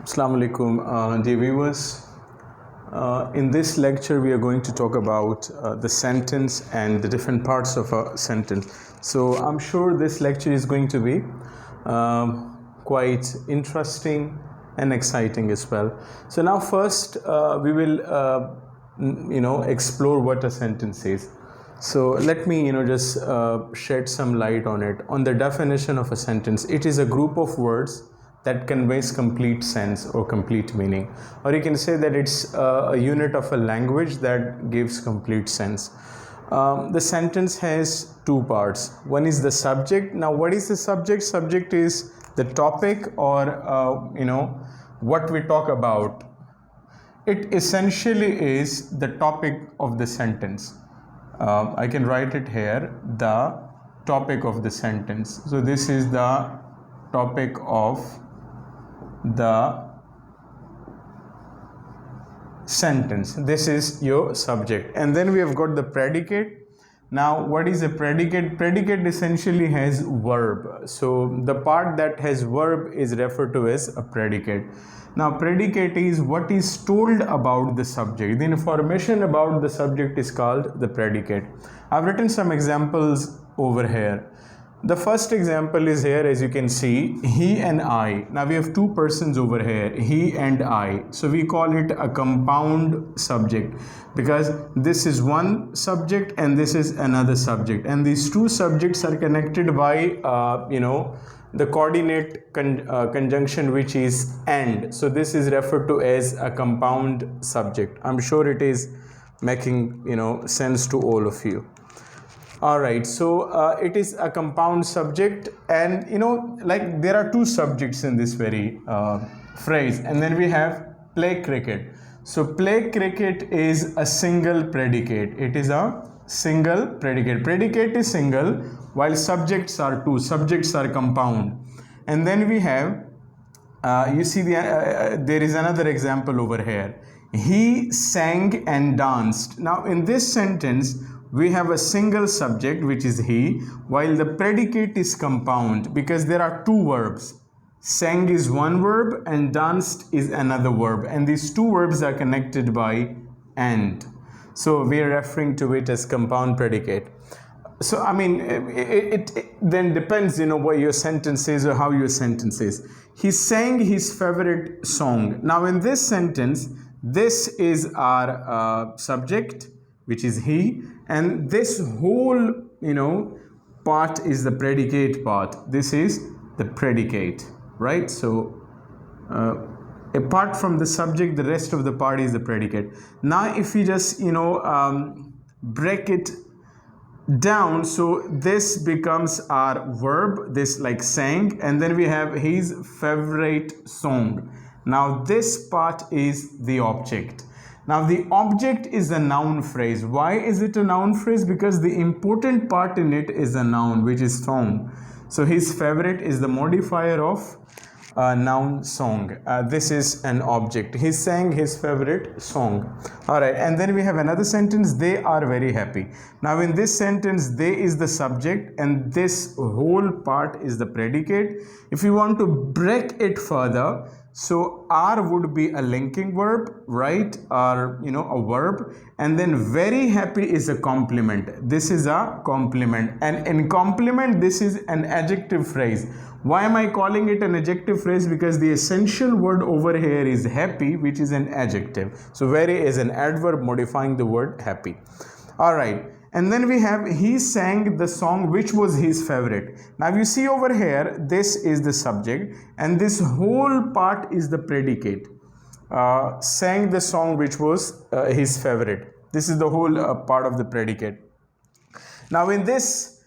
Assalamu alaikum, dear viewers. In this lecture, we are going to talk about the sentence and the different parts of a sentence. So I'm sure this lecture is going to be quite interesting and exciting as well. So now first we will explore what a sentence is. So let me just shed some light on it. On the definition of a sentence, it is a group of words that conveys complete sense or complete meaning, or you can say that it's a unit of a language that gives complete sense. The sentence has two parts. One is the subject. Now what is the subject? Subject is the topic, or what we talk about. It essentially is the topic of the sentence. I can write it here, the topic of the sentence. So this is the topic of the sentence. This is your subject, and then we have got the predicate. Now what is a predicate? Predicate essentially has verb, so the part that has verb is referred to as a predicate. Now predicate is what is told about the subject. The information about the subject is called the predicate. I've written some examples over here. The first example is here, as you can see, he and I. Now we have two persons over here, he and I. So we call it a compound subject because this is one subject and this is another subject, and these two subjects are connected by the coordinate conjunction, which is and. So this is referred to as a compound subject. I'm sure it is making sense to all of you. All right, so it is a compound subject, and like there are two subjects in this very phrase, and then we have play cricket. So play cricket is a single predicate. It is a single predicate. Predicate is single while subjects are two. Subjects are compound. And then we have you see there is another example over here. He sang and danced. Now in this sentence we have a single subject, which is he, while the predicate is compound because there are two verbs. Sang is one verb and danced is another verb, and these two verbs are connected by and. So we are referring to it as compound predicate. So I mean it then depends what your sentence is or how your sentence is. He sang his favorite song. Now in this sentence, this is our subject, which is he, and this whole part is the predicate part. This is the predicate, right? So apart from the subject, the rest of the part is the predicate. Now if we just break it down, so this becomes our verb, this like sang, and then we have his favorite song. Now this part is the object. Now the object is a noun phrase. Why is it a noun phrase? Because the important part in it is a noun, which is song. So his favorite is the modifier of noun song. This is an object. He sang his favorite song. Alright, and then we have another sentence, they are very happy. Now in this sentence, they is the subject and this whole part is the predicate. If you want to break it further, so are would be a linking verb, right? Or a verb, and then very happy is a complement. This is a complement, and in complement this is an adjective phrase. Why am I calling it an adjective phrase? Because the essential word over here is happy, which is an adjective. So very is an adverb modifying the word happy. All right. And then we have he sang the song which was his favorite. Now you see over here, this is the subject and this whole part is the predicate. Sang the song which was his favorite. This is the whole part of the predicate. Now in this,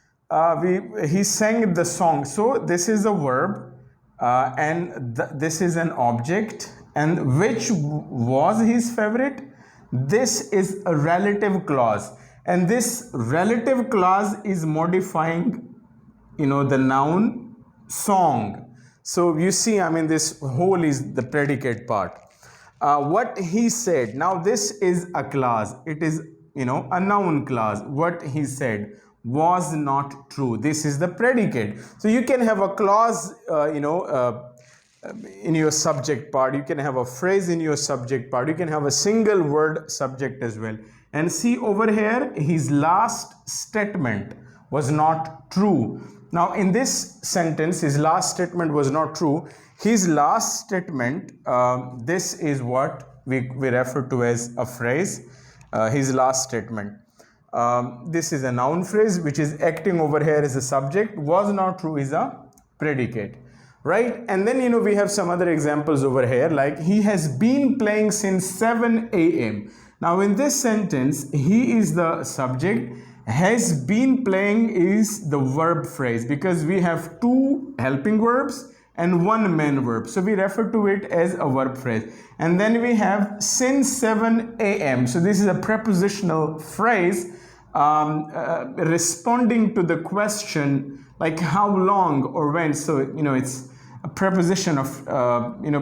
he sang the song. So this is a verb and this is an object, and which was his favorite. This is a relative clause. And this relative clause is modifying, the noun song. So you see, I mean, this whole is the predicate part. What he said. Now this is a clause. It is, a noun clause. What he said was not true. This is the predicate. So you can have a clause, in your subject part, you can have a phrase in your subject part, you can have a single word subject as well. And see over here, his last statement was not true. Now in this sentence, his last statement was not true. His last statement, this is what we refer to as a phrase. His last statement, this is a noun phrase which is acting over here as a subject. Was not true is a predicate, right? And then we have some other examples over here, like he has been playing since 7 a.m. Now in this sentence, he is the subject, has been playing is the verb phrase, because we have two helping verbs and one main verb, so we refer to it as a verb phrase. And then we have since 7 a.m. so this is a prepositional phrase responding to the question like how long or when. So it's a preposition of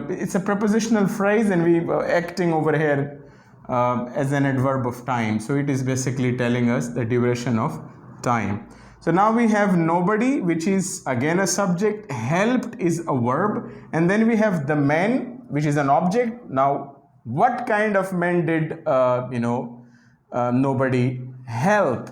it's a prepositional phrase, and we acting over here as an adverb of time, so it is basically telling us the duration of time. So now we have nobody, which is again a subject, helped is a verb, and then we have the man, which is an object. Now what kind of man did nobody help?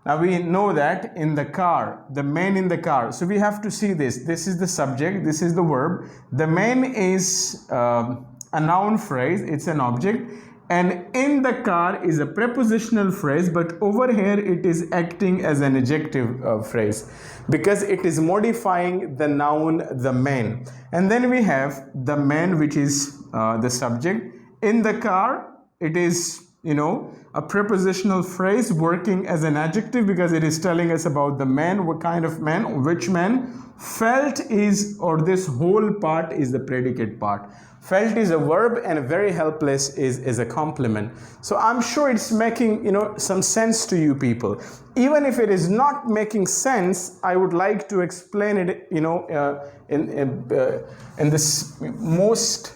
Now we know that in the car, the man in the car, so we have to see this. This is the subject, this is the verb. The man is a noun phrase, it's an object, and in the car is a prepositional phrase, but over here it is acting as an adjective phrase because it is modifying the noun the man. And then we have the man, which is the subject. In the car, it is a prepositional phrase working as an adjective because it is telling us about the man, what kind of man, which man. Felt is, or this whole part is the predicate part. Felt is a verb, and very helpless is a complement. So I'm sure it's making some sense to you people. Even if it is not making sense, I would like to explain it in this most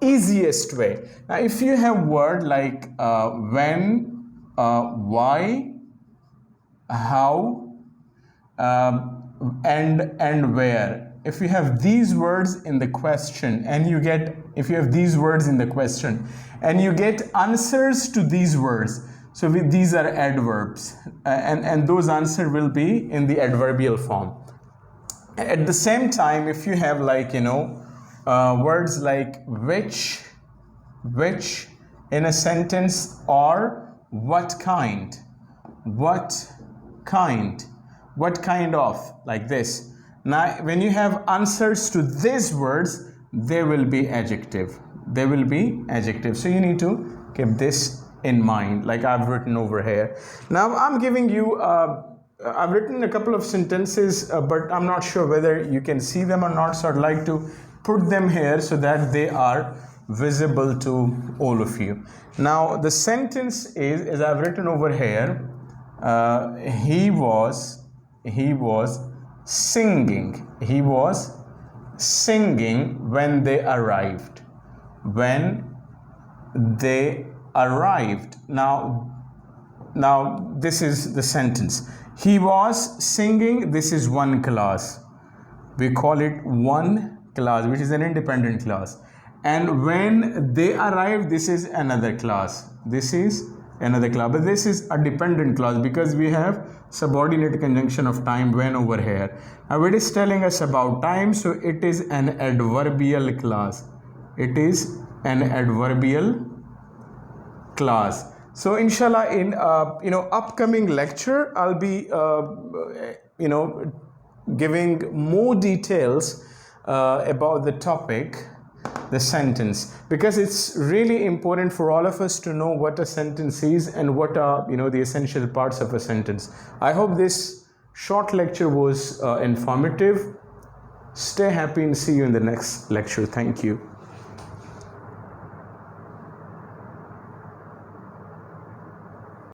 easiest way. Now if you have word like when, why, how, and where, if you have these words in the question and you get answers to these words, so these are adverbs, and those answers will be in the adverbial form. At the same time, if you have words like which in a sentence, or what kind of, like this. Now when you have answers to these words, they will be adjective. So you need to keep this in mind, like I've written over here. Now I'm giving you I've written a couple of sentences, but I'm not sure whether you can see them or not, so I'd like to put them here so that they are visible to all of you. Now the sentence is, as I've written over here, he was singing when they arrived. Now this is the sentence. He was singing, this is one class. We call it one class, which is an independent class. And when they arrived, this is another class. But this is a dependent clause because we have subordinate conjunction of time when over here. Now it is telling us about time, so it is an adverbial clause. So inshallah, in upcoming lecture, I'll be giving more details about the topic, the sentence, because it's really important for all of us to know what a sentence is and what are the essential parts of a sentence. I hope this short lecture was informative. Stay happy and see you in the next lecture. Thank you.